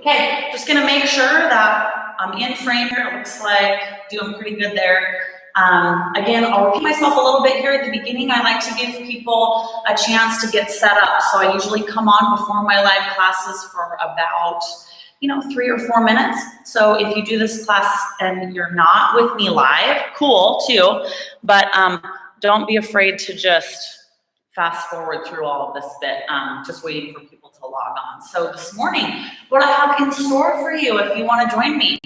Okay, just gonna make sure that I'm in frame here. It looks like doing pretty good there. Again, I'll repeat myself a little bit here at the beginning. I like to give people a chance to get set up. So I usually come on before my live classes for about 3 or 4 minutes. So if you do this class and you're not with me live, cool too, but don't be afraid to just fast forward through all of this bit, just waiting for people to log on. So this morning, what I have in store for you, if you want to join me,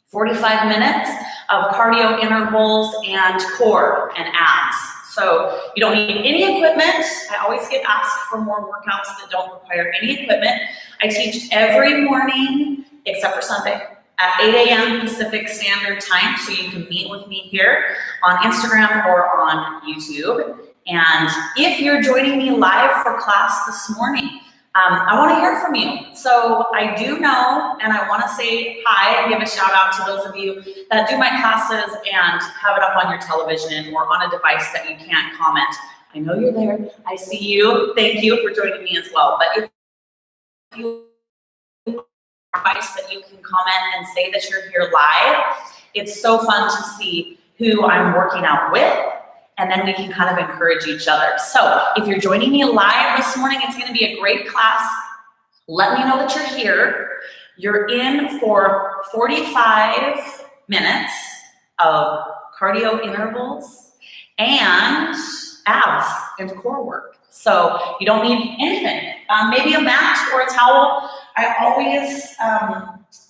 45 minutes of cardio intervals and core and abs. So you don't need any equipment. I always get asked for more workouts that don't require any equipment. I teach every morning, except for Sunday, at 8 a.m. Pacific Standard Time. So you can meet with me here on Instagram or on YouTube. And if you're joining me live for class this morning, I want to hear from you. So I do know, and I want to say hi and give a shout out to those of you that do my classes and have it up on your television or on a device that you can't comment. I know you're there. I see you. Thank you for joining me as well. But if you have a device that you can comment and say that you're here live, it's so fun to see who I'm working out with. And then we can kind of encourage each other. So if you're joining me live this morning, it's going to be a great class. Let me know that you're here. You're in for 45 minutes of cardio intervals and abs and core work. So you don't need anything. Maybe a mat or a towel. I always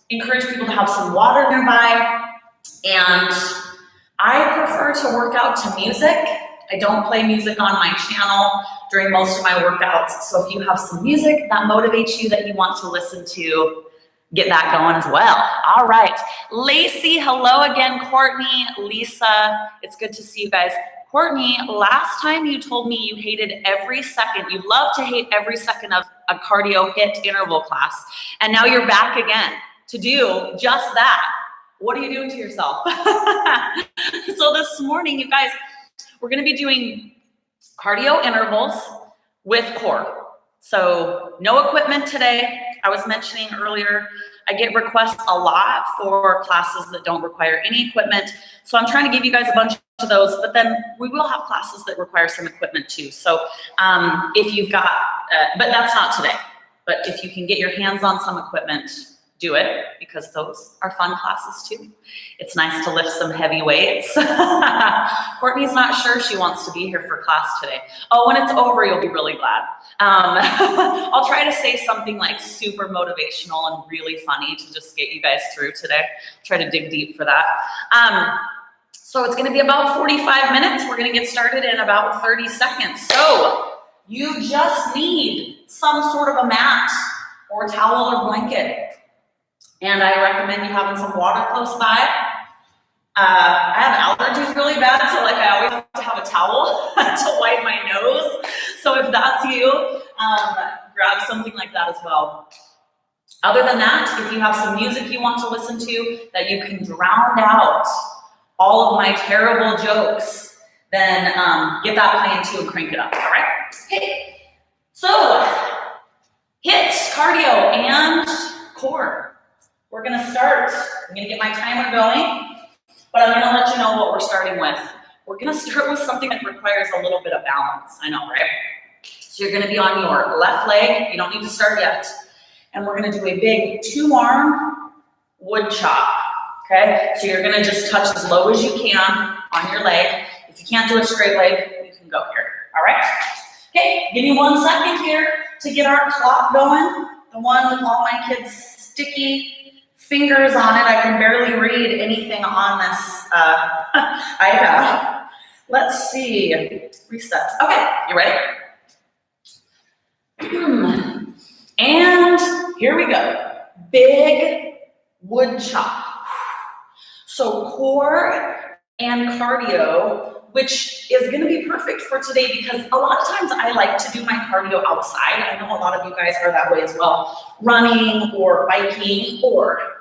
encourage people to have some water nearby, and I prefer to work out to music. I don't play music on my channel during most of my workouts. So if you have some music that motivates you, that you want to listen to, get that going as well. All right. Lacey, hello again. Courtney, Lisa, it's good to see you guys. Courtney, last time you told me you hated every second, you love to hate every second of a cardio HIIT interval class. And now you're back again to do just that. What are you doing to yourself? So this morning, you guys, we're going to be doing cardio intervals with core. So no equipment today. I was mentioning earlier, I get requests a lot for classes that don't require any equipment. So I'm trying to give you guys a bunch of those, but then we will have classes that require some equipment too. So if you've got, but that's not today. But if you can get your hands on some equipment, do it, because those are fun classes too. It's nice to lift some heavy weights. Courtney's not sure she wants to be here for class today. Oh, when it's over, you'll be really glad. I'll try to say something like super motivational and really funny to just get you guys through today. Try to dig deep for that. So it's gonna be about 45 minutes. We're gonna get started in about 30 seconds. So you just need some sort of a mat or towel or blanket. And I recommend you having some water close by. I have allergies really bad, so like I always have to have a towel to wipe my nose. So if that's you, grab something like that as well. Other than that, if you have some music you want to listen to that you can drown out all of my terrible jokes, then get that playing too and crank it up, all right? Okay, so HIIT, cardio, and core. We're gonna start. I'm gonna get my timer going, but I'm gonna let you know what we're starting with. We're gonna start with something that requires a little bit of balance. I know, right? So you're gonna be on your left leg. You don't need to start yet. And we're gonna do a big 2-arm wood chop, okay? So you're gonna just touch as low as you can on your leg. If you can't do a straight leg, you can go here, all right? Okay, give me 1 second here to get our clock going. The one with all my kids' sticky fingers on it. I can barely read anything on this iPad. Let's see. Reset. Okay, you ready? And here we go. Big wood chop. So core and cardio, which is going to be perfect for today because a lot of times I like to do my cardio outside. I know a lot of you guys are that way as well. Running or biking or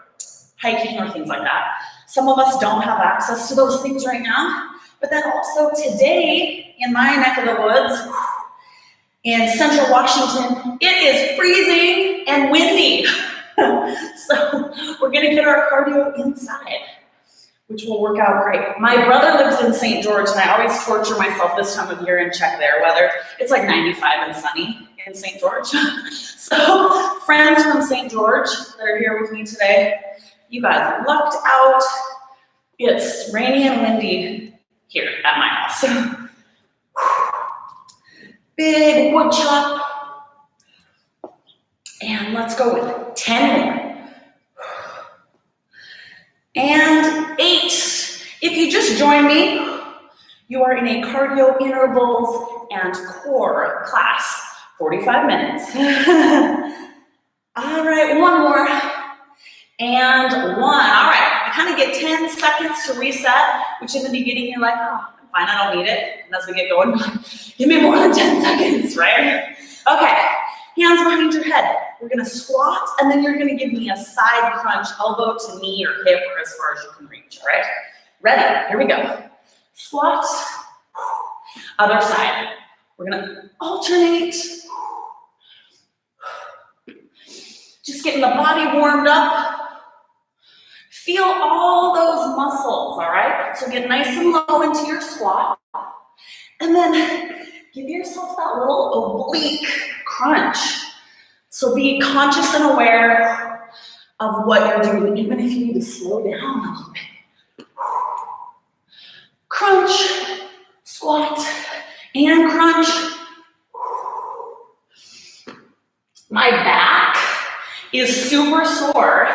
hiking or things like that. Some of us don't have access to those things right now. But then also today in my neck of the woods in central Washington, it is freezing and windy. So we're gonna get our cardio inside, which will work out great. My brother lives in St. George, and I always torture myself this time of year and check their weather. It's like 95 and sunny in St. George. So friends from St. George that are here with me today, you guys lucked out. It's rainy and windy here at my house. Big wood chop. And let's go with 10 more. And 8. If you just joined me, you are in a cardio intervals and core class, 45 minutes. All right, one more. And 1. All right, I kind of get 10 seconds to reset, which in the beginning you're like, oh, I'm fine, I don't need it. And as we get going, give me more than 10 seconds, right? Okay, hands behind your head. We're gonna squat, and then you're gonna give me a side crunch, elbow to knee or hip, or as far as you can reach, all right? Ready, here we go. Squat, other side. We're gonna alternate. Just getting the body warmed up. Feel all those muscles, all right? So get nice and low into your squat. And then give yourself that little oblique crunch. So be conscious and aware of what you're doing, even if you need to slow down a little bit. Crunch, squat, and crunch. My back is super sore.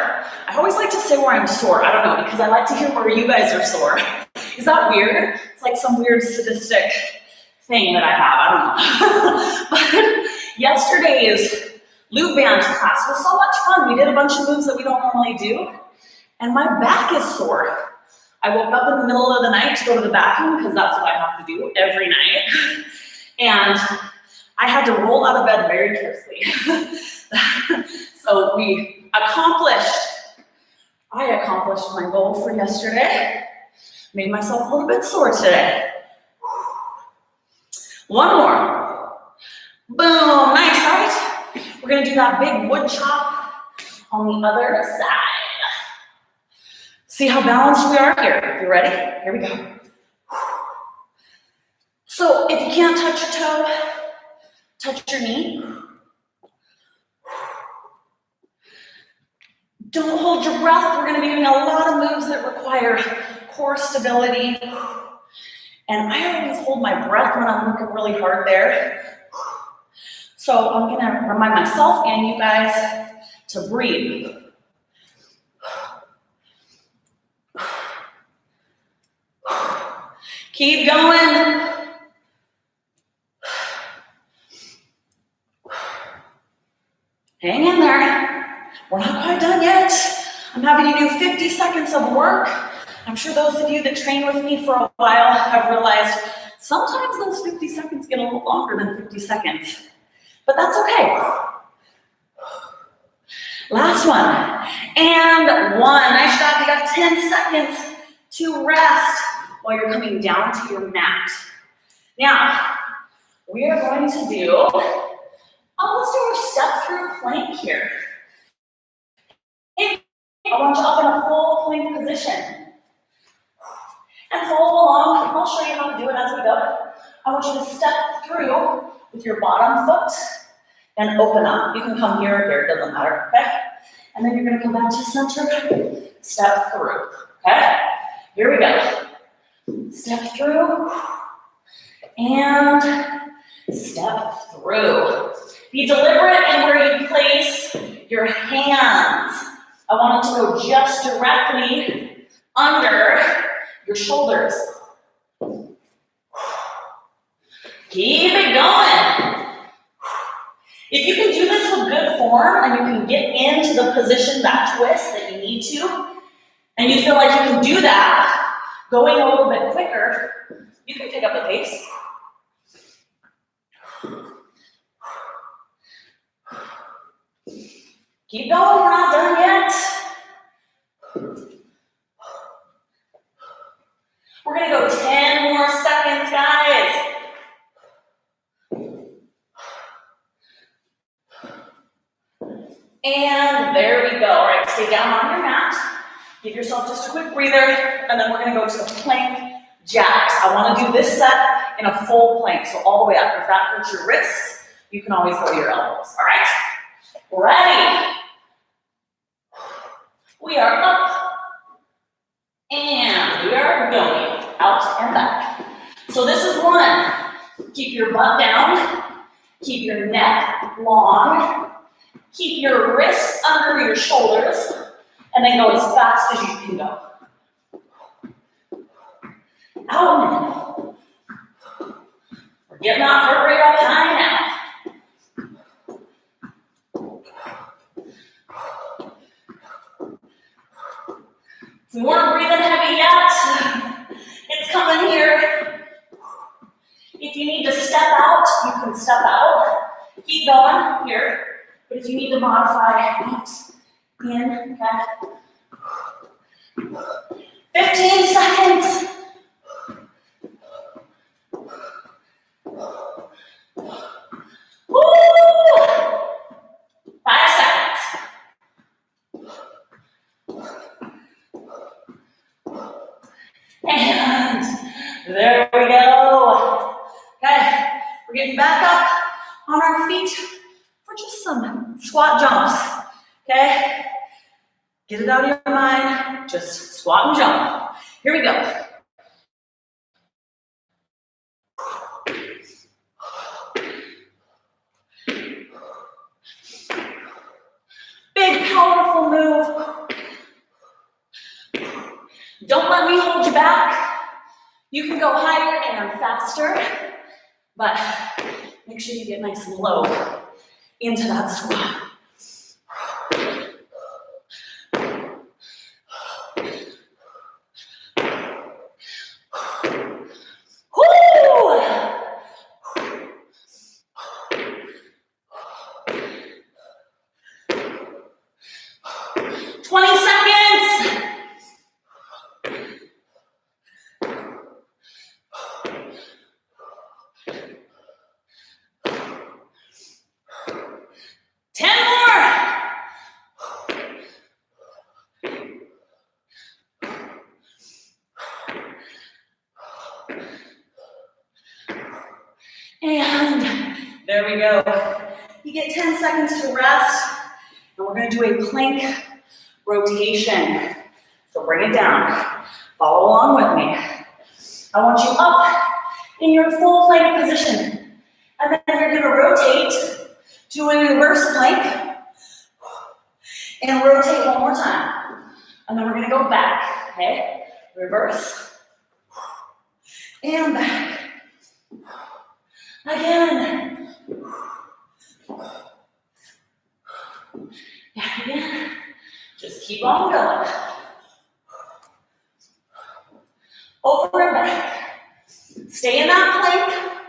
I always like to say where I'm sore. I don't know, because I like to hear where you guys are sore. Is that weird? It's like some weird sadistic thing that I have. I don't know. But yesterday's loop band class was so much fun. We did a bunch of moves that we don't normally do, and my back is sore. I woke up in the middle of the night to go to the bathroom, because that's what I have to do every night. And I had to roll out of bed very carefully. So I accomplished my goal for yesterday. Made myself a little bit sore today. One more. Boom, nice, right? We're gonna do that big wood chop on the other side. See how balanced we are here. You ready? Here we go. So if you can't touch your toe, touch your knee. Don't hold your breath. We're gonna be doing a lot of moves that require core stability. And I always hold my breath when I'm working really hard there. So I'm gonna remind myself and you guys to breathe. Keep going. Hang in there. We're not quite done yet. I'm having you do 50 seconds of work. I'm sure those of you that train with me for a while have realized sometimes those 50 seconds get a little longer than 50 seconds, but that's okay. Last one, and 1. Nice job, you got 10 seconds to rest while you're coming down to your mat. Now, we are going to do, let's do our step through plank here. I want you up in a full plank position. And follow along. I'll show you how to do it as we go. I want you to step through with your bottom foot and open up. You can come here or here, it doesn't matter, okay? And then you're gonna come back to center, step through, okay? Here we go. Step through, and step through. Be deliberate in where you place your hands. I want it to go just directly under your shoulders. Keep it going. If you can do this with good form and you can get into the position, that twist that you need to, and you feel like you can do that, going a little bit quicker, you can pick up the pace. Keep going, we're not done yet. We're gonna go 10 more seconds, guys. And there we right, stay down on your mat. Give yourself just a quick breather, and then we're gonna go to the plank jacks. I wanna do this set in a full plank, so all the way up. If that hurts your wrists, you can always go to your elbows, all right? Ready? We are up, and we are going out and back. So this is one. Keep your butt down, keep your neck long, keep your wrists under your shoulders, and then go as fast as you can go. Out. We're getting that heart rate up high now. If you weren't breathing heavy yet, it's coming here. If you need to step out, you can step out. Keep going here. But if you need to modify, out, in, okay. 15 seconds. Woo! 5 seconds. And there we go. Okay, we're getting back up on our feet for just some squat jumps. Okay, get it out of your mind. Just squat and jump. Here we go. Big, powerful move. Don't let me hold you back. You can go higher and faster, but make sure you get nice and low into that squat. Woo! 20 seconds. And there we go. You get 10 seconds to rest, and we're gonna do a plank rotation. So bring it down. Follow along with me. I want you up in your full plank position. And then you're gonna rotate to a reverse plank and rotate one more time. And then we're gonna go back, okay? Reverse and back. Again. Back again. Just keep on going. Over and back. Stay in that plank.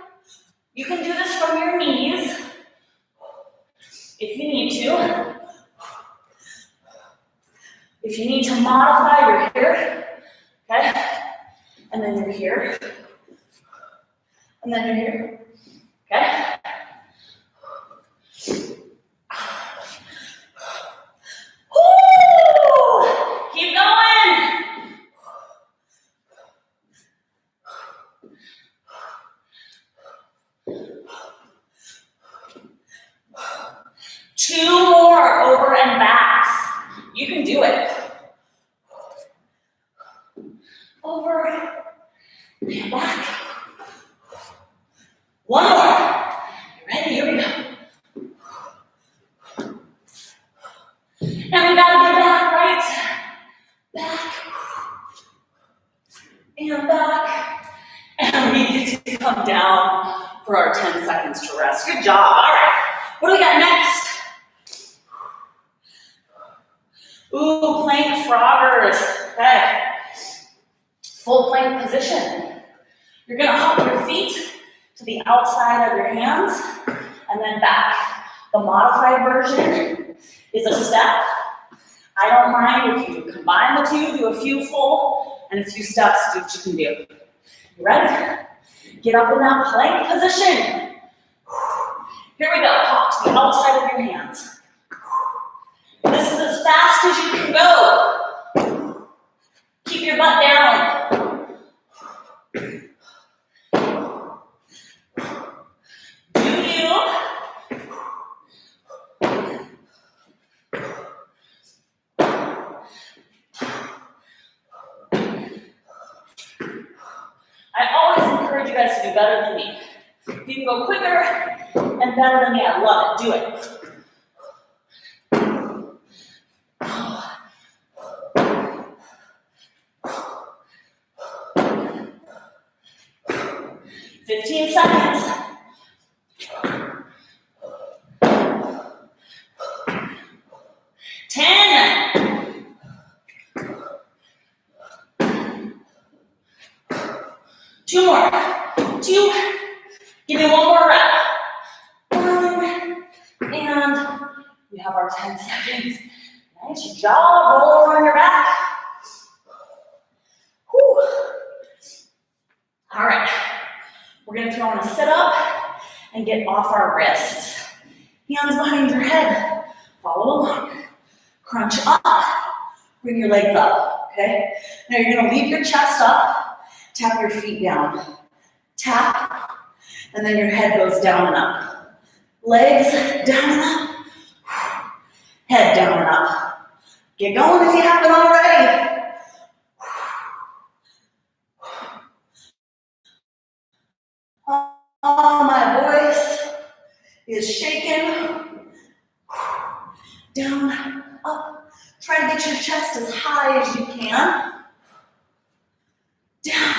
You can do this from your knees if you need to. If you need to modify, you're here. Okay? And then you're here. And then you're here. Okay? Woo! Keep going. Two more over and backs. You can do it. Over and back. One more. You ready? Here we go. And we gotta get back, right? Back. And back. And we get to come down for our 10 seconds to rest. Good job. All right. What do we got next? Ooh, plank froggers. Okay. Full plank position. You're gonna hop your feet to the outside of your hands and then back. The modified version is a step. I don't mind if you combine the two, do a few full and a few steps, do what you can do. You ready? Get up in that plank position. Here we go. Hop to the outside of your hands. This is as fast fast as you can go. Keep your butt down. Do you? I always encourage you guys to do better than me. If you can go quicker and better than me, I love it. Do it. 15 seconds. 10. 2 more. 2. Give me 1 more rep. 1. And we have our 10 seconds. Nice job. Roll over on your back. Whew. All right. We're going to throw in a sit-up and get off our wrists. Hands behind your head. Follow along. Crunch up. Bring your legs up, okay? Now you're going to leave your chest up. Tap your feet down. Tap. And then your head goes down and up. Legs down and up. Head down and up. Get going if you haven't already. Oh, my voice is shaking. Down, up. Try to get your chest as high as you can. Down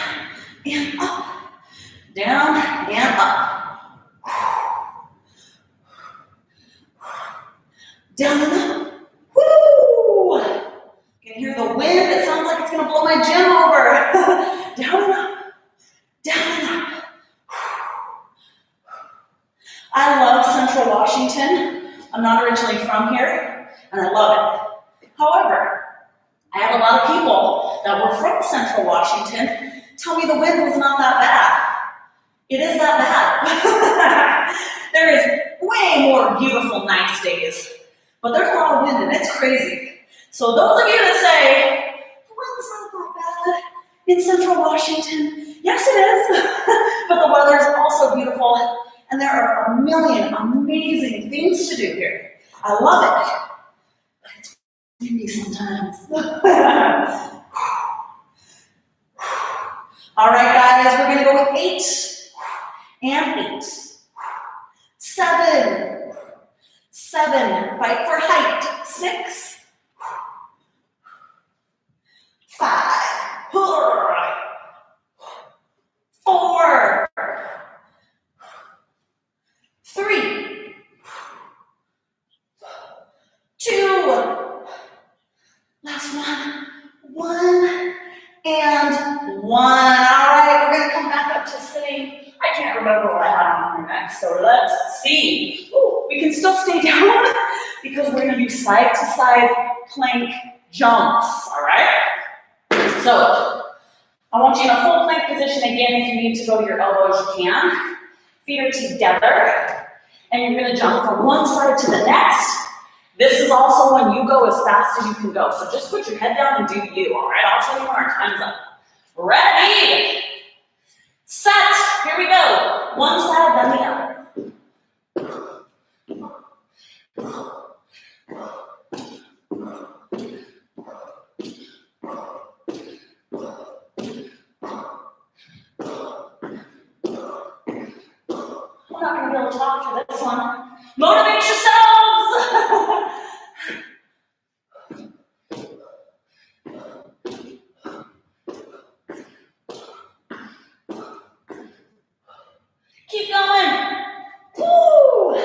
and up. Down and up. Down and up. Woo! You can hear the wind. It sounds like it's going to blow my gym over. Down and up. Down and up. I love Central Washington. I'm not originally from here, and I love it. However, I have a lot of people that were from Central Washington tell me the wind was not that bad. It is that bad. There is way more beautiful, nice days, but there's a lot of wind, and it's crazy. So those of you that say, the wind's not that bad in Central Washington, yes it is, but the weather is also beautiful. And there are a million amazing things to do here. I love it. But it's windy sometimes. All right, guys, we're going to go with 8 and 8. 7. 7. Fight for height. 6. 5. 4. 3, 2, last one, 1, and 1. All right, we're going to come back up to sitting. I can't remember what I had on here next, so let's see. Ooh, we can still stay down because we're going to do side-to-side plank jumps, all right? So I want you in a full plank position again. If you need to go to your elbows, you can. Feet are together. And you're going to jump from one side to the next. This is also when you go as fast as you can go. So just put your head down and do you, all right? I'll tell you when our time's up. Ready, set, here we go. One side, then the other. I'm not going to be able to talk for this one. Motivate yourselves! Keep going. Woo!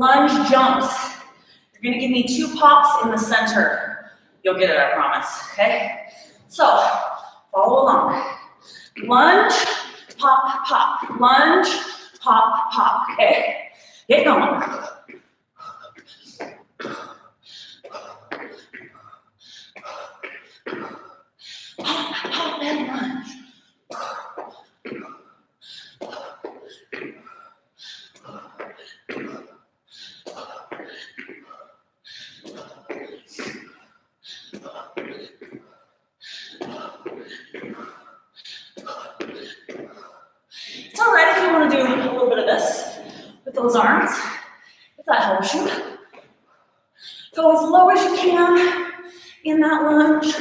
lunge jumps. You're gonna give me 2 pops in the center. You'll get it, I promise, okay? So, follow along. Lunge, pop, pop. Lunge, pop, pop, okay? Get going. Pop, pop, and lunge. It's all right if you want to do a little bit of this with those arms, if that helps you. Go as low as you can in that lunge.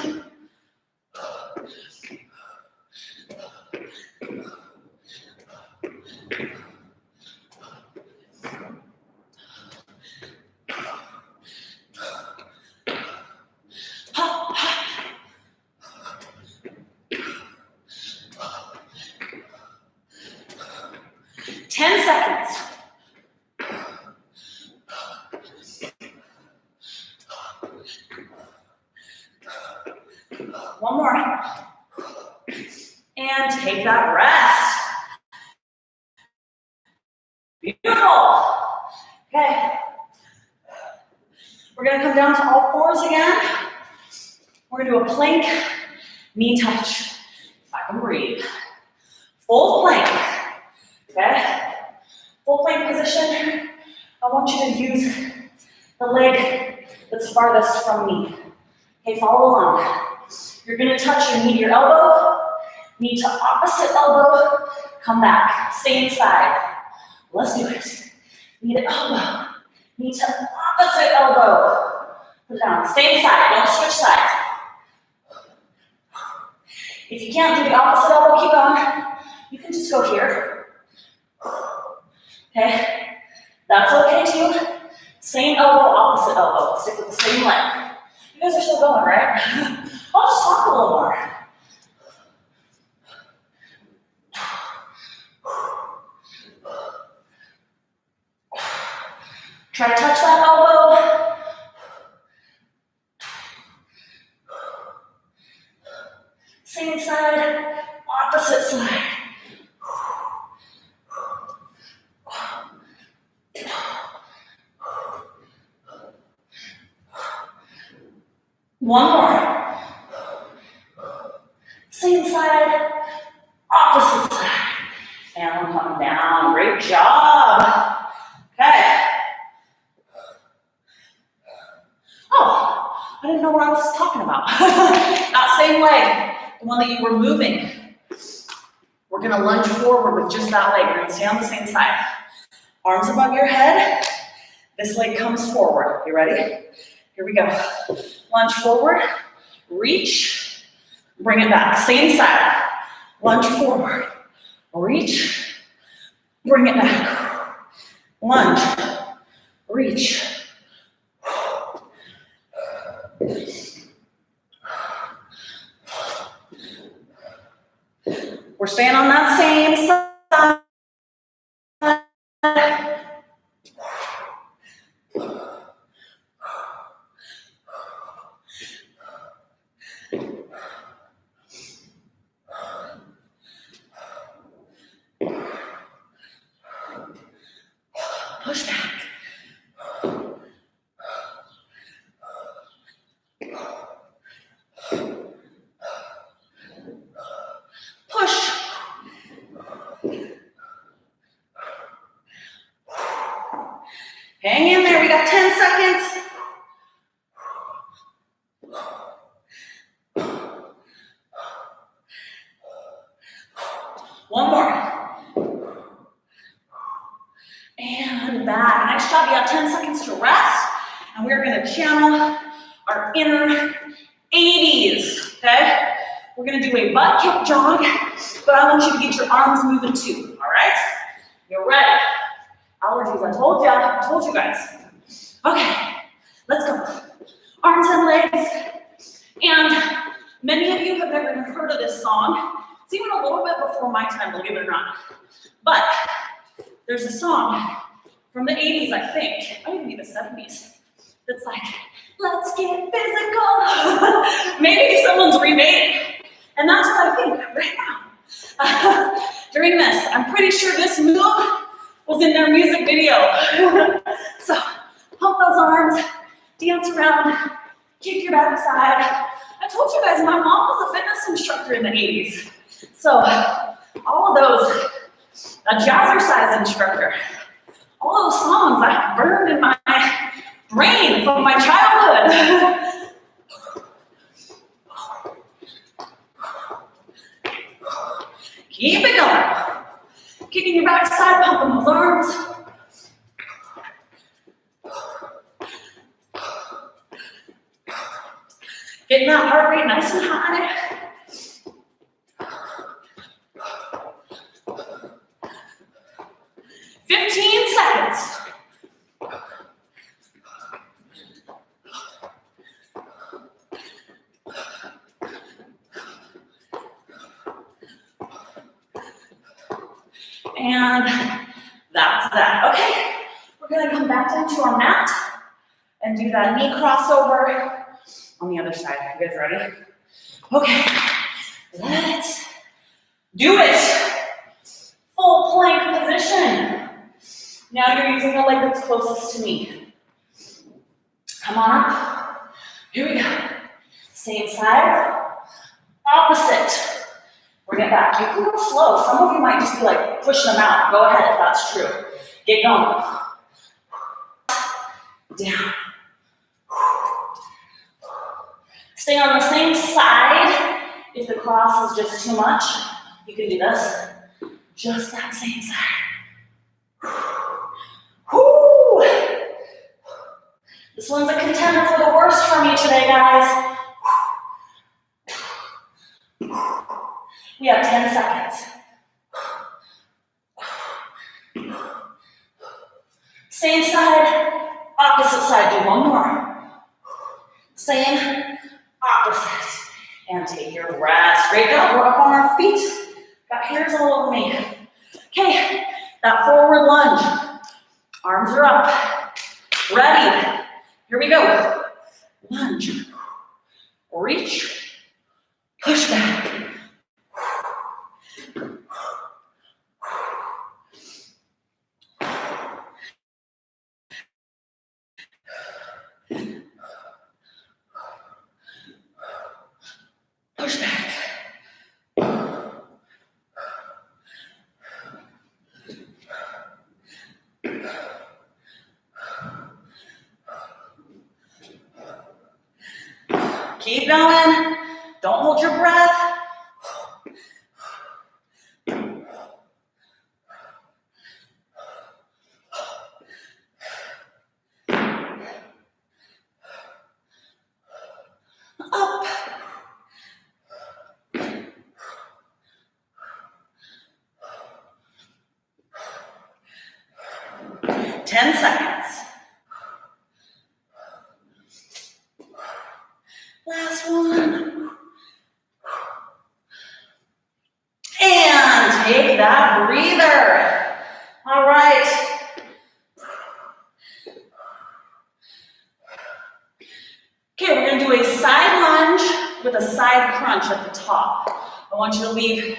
Pop, pop. 10 seconds. One more. And take that rest. Beautiful. Okay. We're going to come down to all fours again. We're going to do a plank, knee touch. If I can breathe. Full plank. Okay? Full plank position. I want you to use the leg that's farthest from me. Okay, follow along. You're going to touch your knee to your elbow, knee to opposite elbow, come back, same side. Let's do it. Knee to elbow, knee to opposite elbow. Put it down, same side, don't switch sides. If you can't do the opposite elbow, keep going. You can just go here. Okay, that's okay too. Same elbow, opposite elbow. Stick with the same leg. You guys are still going, right? I'll just talk a little more. Try to touch that elbow. Same side, opposite side. One more. Same side, opposite side. And we're coming down. Great job. Okay. Oh, I didn't know what I was talking about. That same leg, the one that you were moving. We're going to lunge forward with just that leg. We're going to stay on the same side. Arms above your head. This leg comes forward. You ready? Here we go. Lunge forward, reach, bring it back. Same side. Lunge forward, reach, bring it back. Lunge, reach. We're staying on that same side. Push back. Push. Hang in there, we got 10 seconds. One more. And back. Nice job. You have 10 seconds to rest. And we're going to channel our inner 80s. Okay? We're going to do a butt kick jog, but I want you to get your arms moving too. All right? You're ready. Allergies, I told you guys. Okay, let's go. Arms and legs. And many of you have never even heard of this song. It's even a little bit before my time, believe it or not. But there's a song from the 80s, I think. Might even be the 70s. It's like, let's get physical. Maybe someone's remade it. And that's what I think right now. During this, I'm pretty sure this move was in their music video. So pump those arms, dance around, kick your backside. I told you guys my mom was a fitness instructor in the 80s. So all of those, a jazzercise instructor, all those songs I burned in my brain from my childhood. Keep it going. Kicking your backside, pumping those arms. Getting that heart rate nice and high. Seconds. And that's that. Okay, we're gonna come back down to our mat and do that knee crossover on the other side. You guys ready? Okay, let's do it. Full plank position. Now you're using the leg that's closest to me. Come on up. Here we go. Same side, opposite. Bring it back. You can go slow. Some of you might just be like pushing them out. Go ahead if that's true. Get going. Down. Stay on the same side. If the cross is just too much, you can do this. Just that same side. Whoo! This one's a contender for the worst for me today, guys. We have 10 seconds. Same side, opposite side. Do one more. Same, opposite. And take your breath. Great job. We're up on our feet. Got hairs all over me. Okay, that forward lunge. Arms are up. Ready. Here we go. Lunge. Reach. Push back. Push back. Keep going. Don't hold your breath. Up. 10 seconds. Last one. And take that breather. All right. Okay, we're gonna do a side lunge with a side crunch at the top. I want you to leave,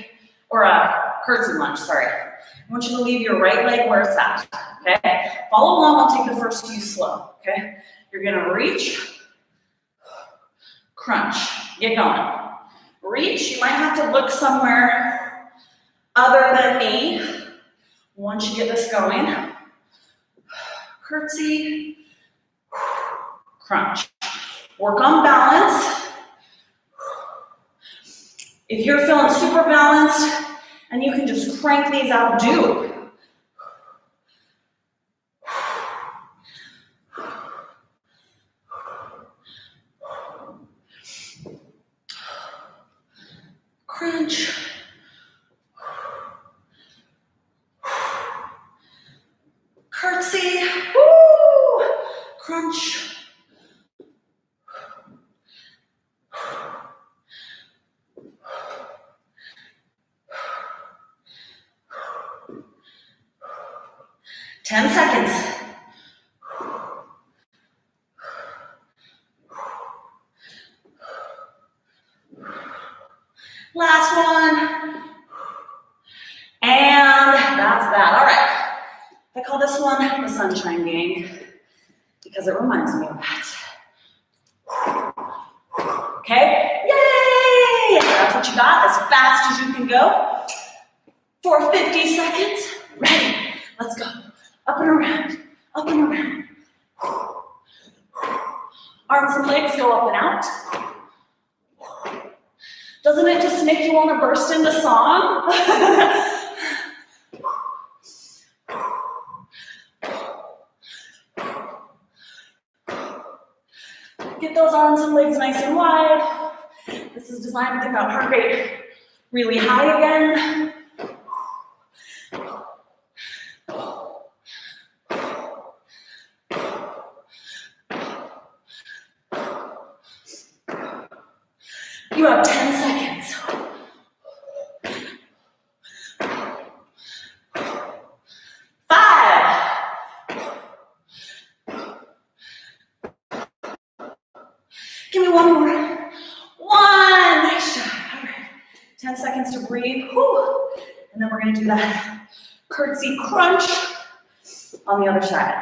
or a curtsy lunge, sorry. I want you to leave your right leg where it's at, okay? Follow along, I'll take the first few slow, okay? You're gonna reach, crunch, get going. Reach, you might have to look somewhere other than me once you get this going. Curtsy, crunch. Work on balance. If you're feeling super balanced and you can just crank these out, do. Crunch. Curtsy. Woo! Crunch. 10 seconds. Last one. And that's that. All right. I call this one the Sunshine Gang because it reminds me of that. Okay? Yay! That's what you got, as fast as you can go. For 50 seconds. Ready? Let's go. Up and around. Up and around. Arms and legs go up and out. Doesn't it just make you want to burst into song? Get those arms and legs nice and wide. This is designed to get that heart rate really high again. You have 10 seconds. 5. Give me one more. 1. Nice shot. All right. 10 seconds to breathe. Whew. And then we're going to do that curtsy crunch on the other side.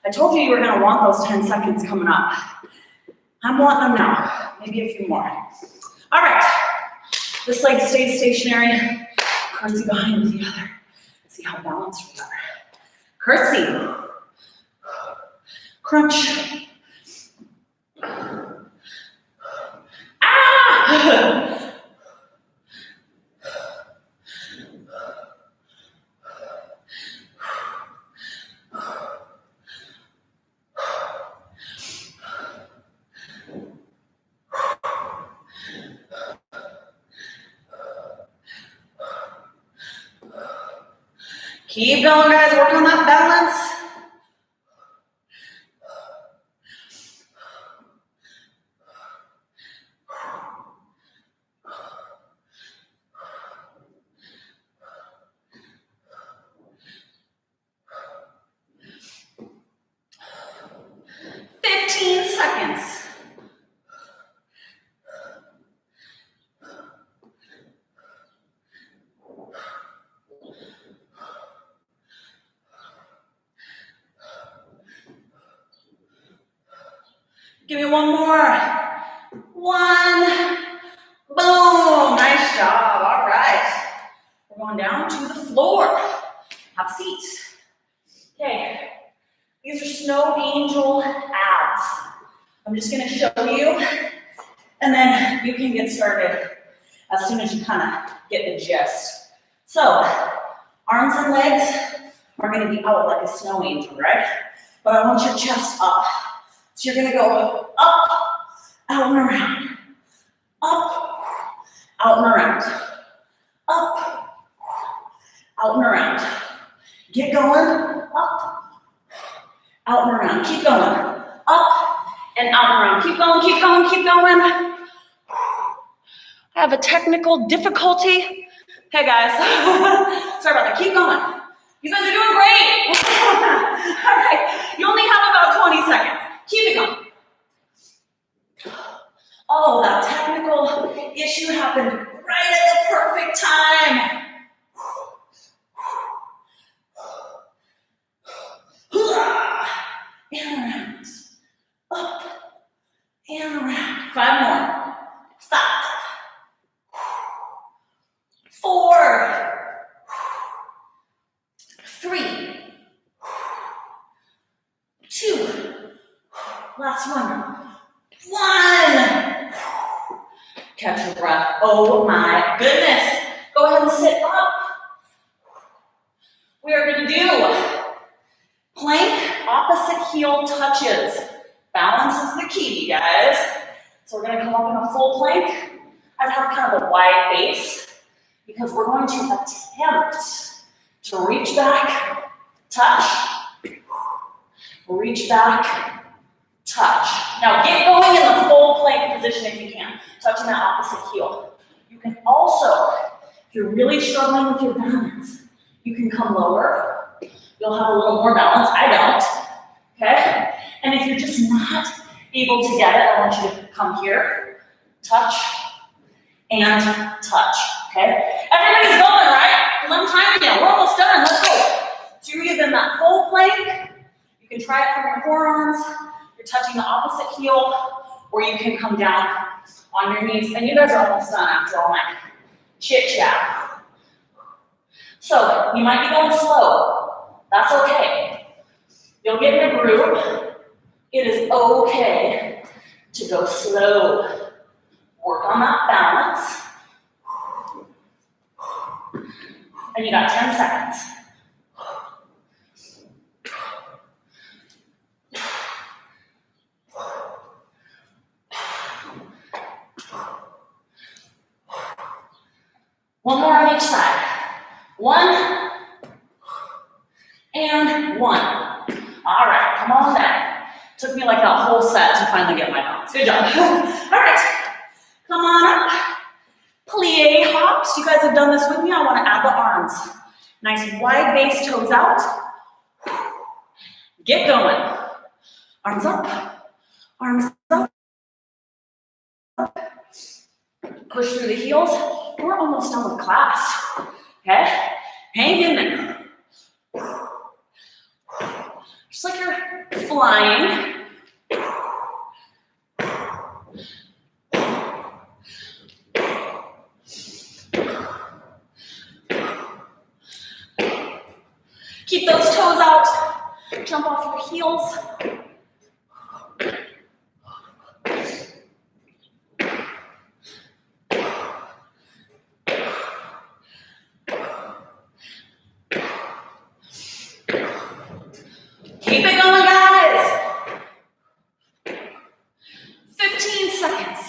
I told you were going to want those 10 seconds coming up. I'm wanting them now. Maybe a few more. All right. This leg stays stationary. Curtsy behind with the other. See how balanced we are. Curtsy. Crunch. Ah! Keep going, guys. Work on that balance. Give me one more. 1. Boom. Nice job. All right. We're going down to the floor. Have a seat. Okay. These are snow angel abs. I'm just going to show you, and then you can get started as soon as you kind of get the gist. So, arms and legs are going to be out like a snow angel, right? But I want your chest up. So you're going to go up, out and around. Up, out and around. Up, out and around. Get going. Up, out and around. Keep going. Up and out and around. Keep going, keep going, keep going. I have a technical difficulty. Hey guys, sorry about that. Keep going. You guys are doing great. All right, you only have about 20 seconds. Keep it going. Oh, that technical issue happened right at the perfect time. And around. Up and around. 5 more. 5. 4. 3. 2. Last one. 1. Catch your breath. Oh my goodness. Go ahead and sit up. We are going to do plank, opposite heel touches. Balance is the key, guys. So we're going to come up in a full plank. I have kind of a wide base because we're going to attempt to reach back, touch, reach back, touch. Now get going in the full plank position if you can, touching that opposite heel. You can also, if you're really struggling with your balance, you can come lower. you'll have a little more balance. I don't, okay? And if you're just not able to get it, I want you to come here, touch, and touch, okay? Everybody's going, right? Because I'm timing you. We're almost done. Let's go. So you're either in that full plank. You can try it from your forearms. You're touching the opposite heel, or you can come down on your knees. And you guys are almost done after all my chit-chat. So you might be going slow. That's okay. You'll get in a groove. It is okay to go slow. Work on that balance. And you got 10 seconds. One more on each side. 1 and 1. All right, come on down. Took me like that whole set to finally get my balance. Good job. All right, come on up. Plie hops. You guys have done this with me. I want to add the arms. Nice wide base, toes out. Get going. Arms up. Arms up. Push through the heels. We're almost done with class. Okay? Hang in there. Just like you're flying. Keep those toes out. Jump off your heels. Keep it going, guys. 15 seconds.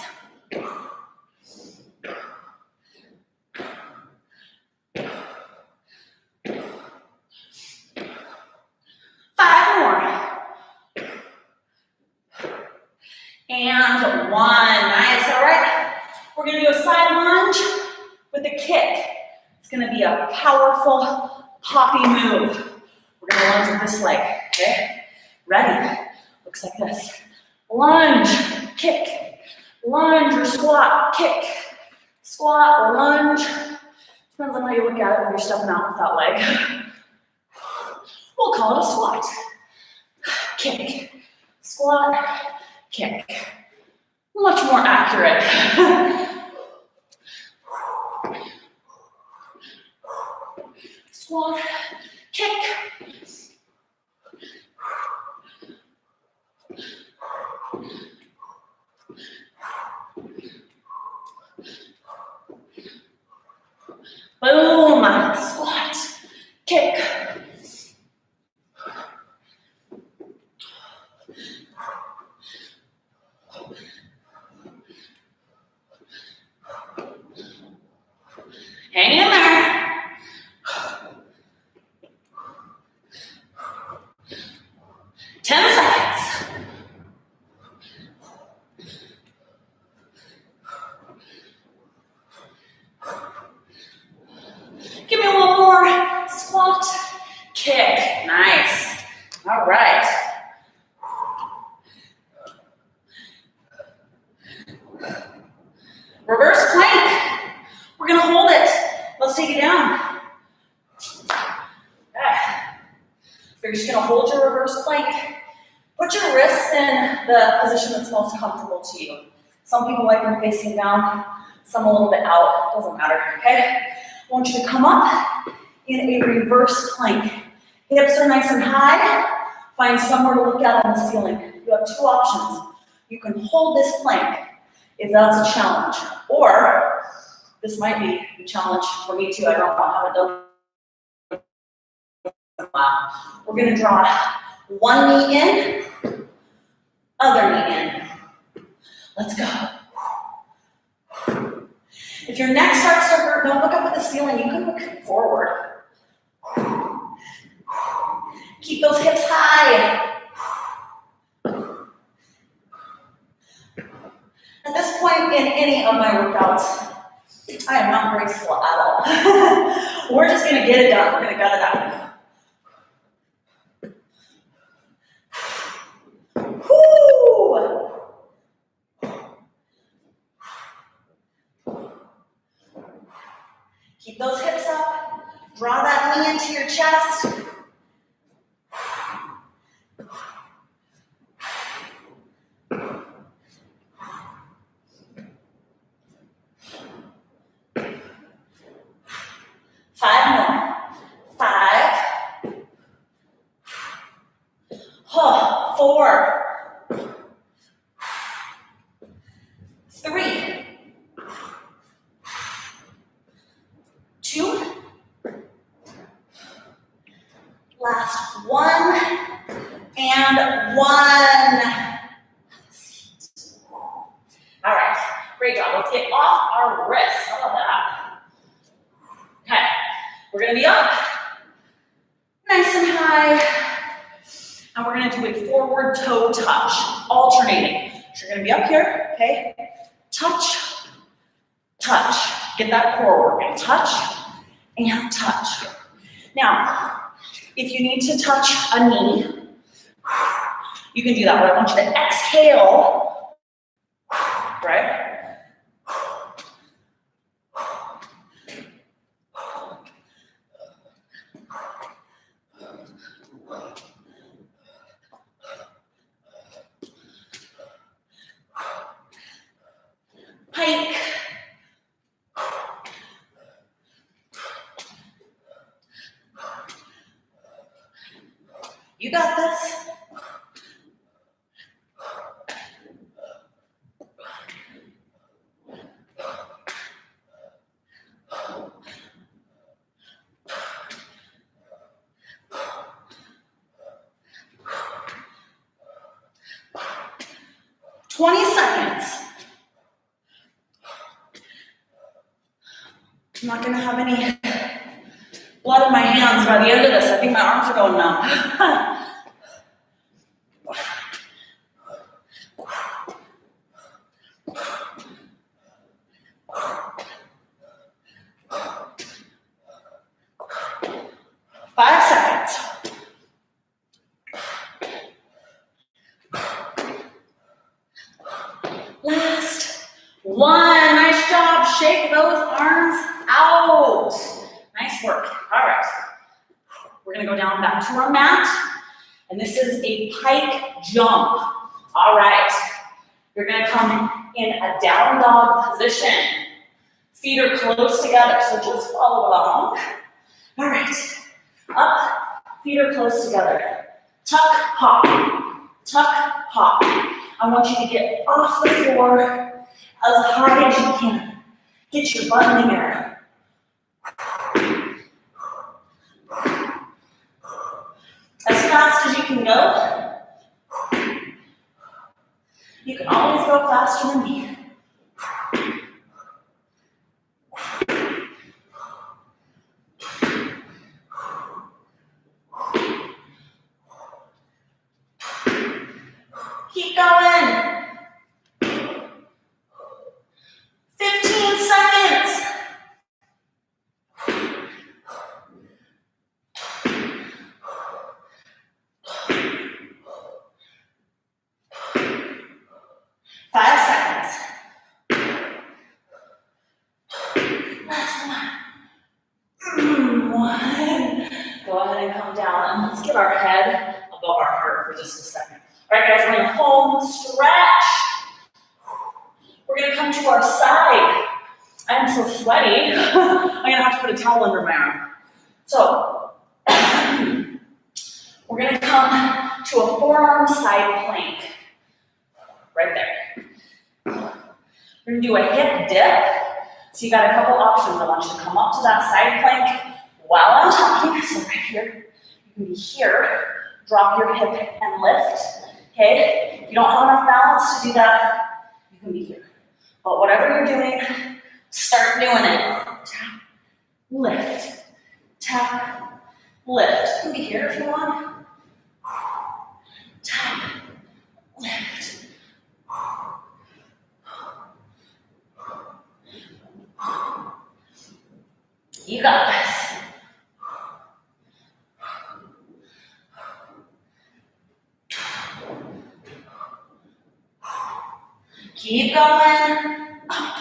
5 more. And 1. Nice, all right. We're gonna do a side lunge with a kick. It's gonna be a powerful, poppy move. We're gonna lunge with this leg, okay? Ready? Looks like this. Lunge, kick. Lunge or squat, kick. Squat or lunge. Depends on how you look at it when you're stepping out with that leg. We'll call it a squat. Kick. Squat, kick. Much more accurate. Squat, kick. Boom, squat, kick. Hang in there. Ten seconds. Give me one more. Squat, kick. Nice. All right. Reverse plank. We're gonna hold it. Let's take it down. Okay. You're just gonna hold your reverse plank. Put your wrists in the position that's most comfortable to you. Some people like them facing down, some a little bit out. Doesn't matter, okay? I want you to come up in a reverse plank. Hips are nice and high. Find somewhere to look out on the ceiling. You have 2 options. You can hold this plank if that's a challenge, or this might be a challenge for me too. I don't have it done. We're gonna draw one knee in, other knee in. Let's go. If your neck starts to hurt, don't look up at the ceiling. You can look forward. Keep those hips high. At this point in any of my workouts, I am not graceful at all. We're just gonna get it done. We're gonna gut it out. into your chest. Five more. 5. 4. 3. 2. Last 1. And 1. All right, great job. Let's get off our wrists. How about that? Okay, we're gonna be up, nice and high, and we're gonna do a forward toe touch, alternating. So you're gonna be up here, okay? Touch, touch. Get that core working. Touch and touch. Now, if you need to touch a knee, you can do that, but I want you to exhale, right? Pike. You got this. I'm not gonna have any blood in my hands by the end of this. I think my arms are going numb. 5 seconds. Last 1. Nice job. Shake those arms out. Nice work. All right. We're going to go down back to our mat. And this is a pike jump. All right. You're going to come in a down dog position. Feet are close together, so just follow along. All right. Up, feet are close together. Tuck, hop. Tuck, hop. I want you to get off the floor as high as you can. Get your butt in the air. As fast as you can go. You can always go faster than me. Keep going. 15 seconds. Five seconds. Last one. 1. Go ahead and come down, and let's get our head above our heart for just a second. All right, guys, we're going to home stretch. We're going to come to our side. I am so sweaty. I'm going to have to put a towel under my arm. So, we're going to come to a forearm side plank. Right there. We're going to do a hip dip. So you got a couple options. I want you to come up to that side plank while I'm talking. So right here, you can be here. Drop your hip and lift. Okay? If you don't have enough balance to do that, you can be here. But whatever you're doing, start doing it. Tap, lift, tap, lift. You can be here if you want. Tap, lift. You got this. Keep going. Up.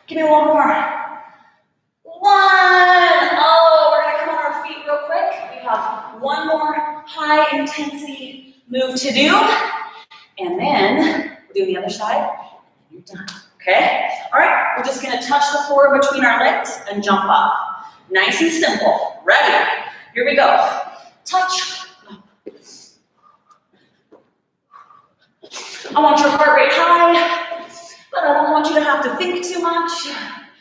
Give me one more. One. Oh, we're gonna come on our feet real quick. We have one more high intensity move to do. And then we'll do the other side. You're done. Okay? All right, we're just gonna touch the floor between our legs and jump up. Nice and simple. Ready? Here we go. Touch. I want your heart rate high, but I don't want you to have to think too much.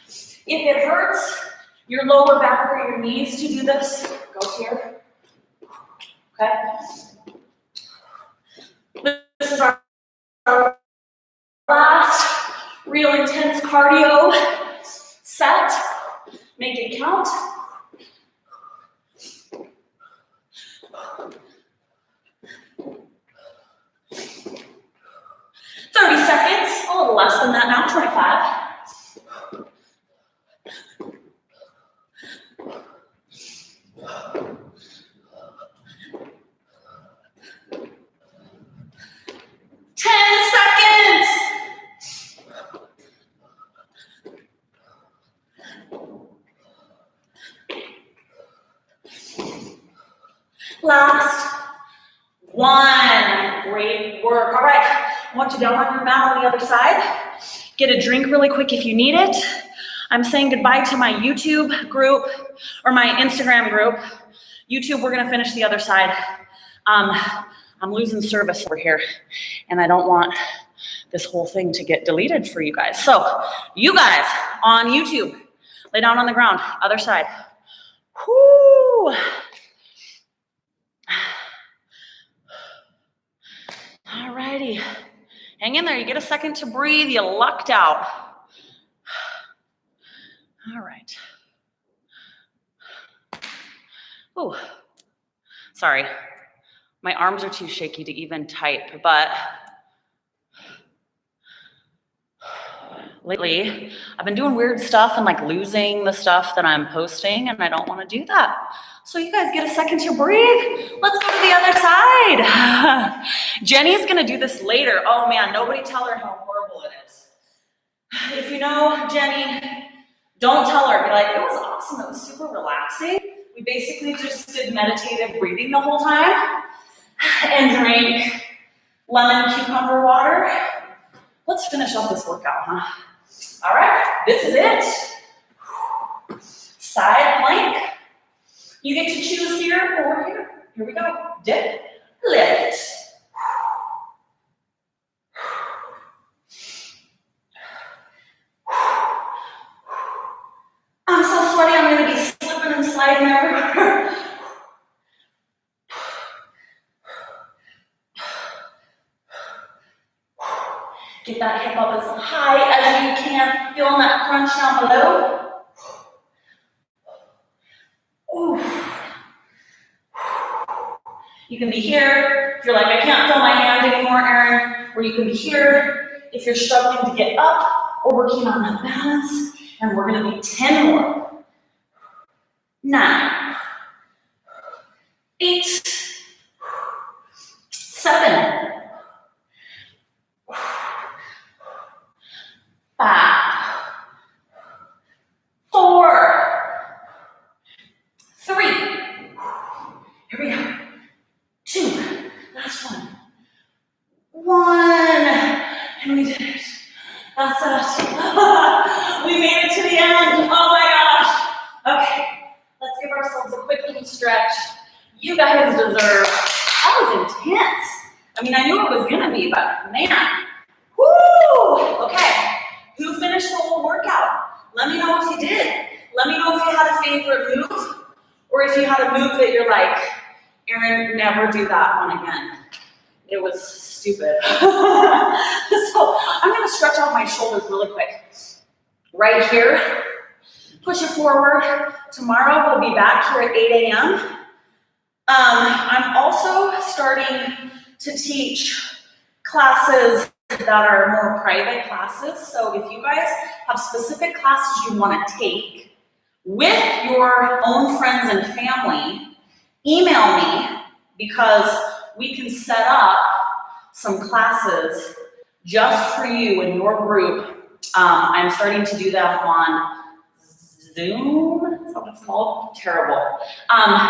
If it hurts your lower back or your knees to do this, go here. Okay? This is our last real intense cardio set. Make it count. Seconds, a little less than that now, 25. Last one. Great work. All right. I want you down on your mat on the other side. Get a drink really quick if you need it. I'm saying goodbye to my YouTube group or my Instagram group. YouTube, we're going to finish the other side. I'm losing service over here, and I don't want this whole thing to get deleted for you guys. So, you guys on YouTube, lay down on the ground, other side. Whoo! All righty. Hang in there. You get a second to breathe. You lucked out. All right. Ooh. Sorry. My arms are too shaky to even type, but lately I've been doing weird stuff and like losing the stuff that I'm posting, and I don't want to do that. So you guys get a second to breathe. Let's go to the other side. Jenny's gonna do this later. Oh man, nobody tell her how horrible it is. If you know Jenny, don't tell her. Be like, it was awesome. It was super relaxing. We basically just did meditative breathing the whole time and drank lemon cucumber water. Let's finish up this workout, huh? All right, this is it. Side plank. You get to choose here or here. Here we go. Dip, lift. I'm so sweaty, I'm going to be slipping and sliding everywhere. Get that hip up as high as you can. Feeling that crunch down below. Ooh. You can be here if you're like, I can't feel my hand anymore, Erin. Or you can be here if you're struggling to get up or working on that balance. And we're going to do 10 more. 9, 8, 7, 5, 4, 3. Here we go. 2. Last one. 1. And we did it. That's us. We made it to the end. Oh my gosh. Okay. Let's give ourselves a quick little stretch. You guys deserve. That was intense. I mean, I knew it was gonna be, but man. Woo! Okay. Who finished the whole workout? Let me know if you did. Let me know if you had a favorite move, or if you had a move that you're like, Erin, never do that one again. It was stupid. So I'm gonna stretch out my shoulders really quick. Right here. Push it forward. Tomorrow we'll be back here at 8 a.m. I'm also starting to teach classes that are more private classes. So if you guys have specific classes you want to take with your own friends and family, email me, because we can set up some classes just for you and your group I'm starting to do them on Zoom, is that what it's called? Terrible.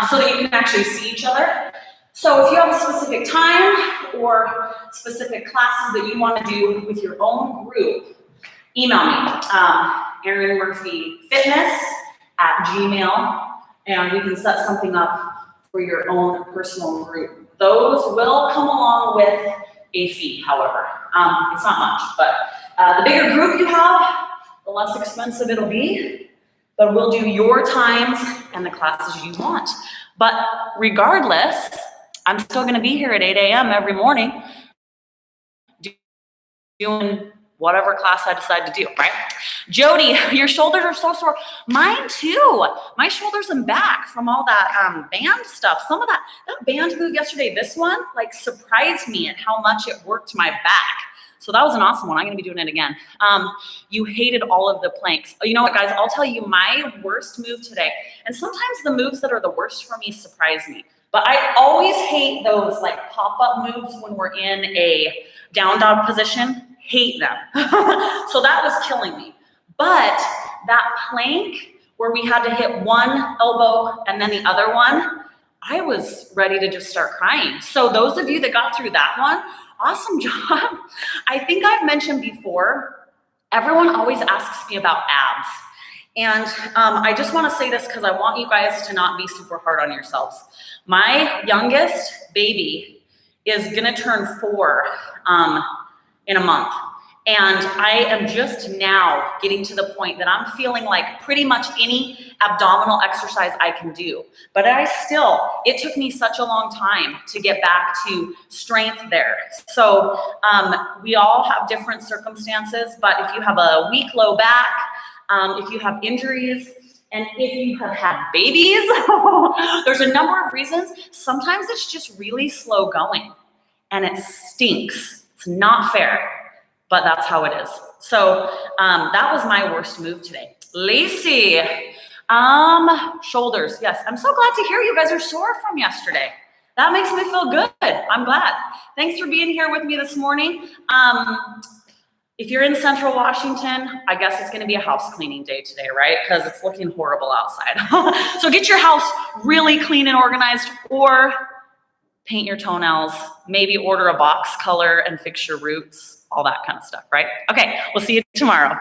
So that you can actually see each other. So if you have a specific time or specific classes that you want to do with your own group, email me, Erin Murphy Fitness at Gmail, and we can set something up for your own personal group. Those will come along with a fee, however. It's not much, but the bigger group you have, the less expensive it'll be, but we'll do your times and the classes you want. But regardless, I'm still gonna be here at 8 a.m. every morning doing whatever class I decide to do, right? Jody, your shoulders are so sore. Mine too. My shoulders and back from all that band stuff. Some of that band move yesterday, this one, like surprised me at how much it worked my back. So that was an awesome one. I'm gonna be doing it again. You hated all of the planks. You know what, guys, I'll tell you my worst move today. And sometimes the moves that are the worst for me surprise me. But I always hate those like pop-up moves when we're in a down dog position. Hate them. So that was killing me. But that plank where we had to hit one elbow and then the other one, I was ready to just start crying. So those of you that got through that one, awesome job. I think I've mentioned before, everyone always asks me about abs. And I just want to say this because I want you guys to not be super hard on yourselves. My youngest baby is gonna turn 4 in a month. And I am just now getting to the point that I'm feeling like pretty much any abdominal exercise I can do. But it took me such a long time to get back to strength there. So we all have different circumstances, but if you have a weak low back, if you have injuries, and if you have had babies, there's a number of reasons. Sometimes it's just really slow going and it stinks. It's not fair, but that's how it is. So that was my worst move today. Lacey, shoulders, yes. I'm so glad to hear you guys are sore from yesterday. That makes me feel good. I'm glad. Thanks for being here with me this morning. If you're in Central Washington, I guess it's gonna be a house cleaning day today, right? Because it's looking horrible outside. So get your house really clean and organized, or paint your toenails, maybe order a box color and fix your roots, all that kind of stuff, right? Okay, we'll see you tomorrow.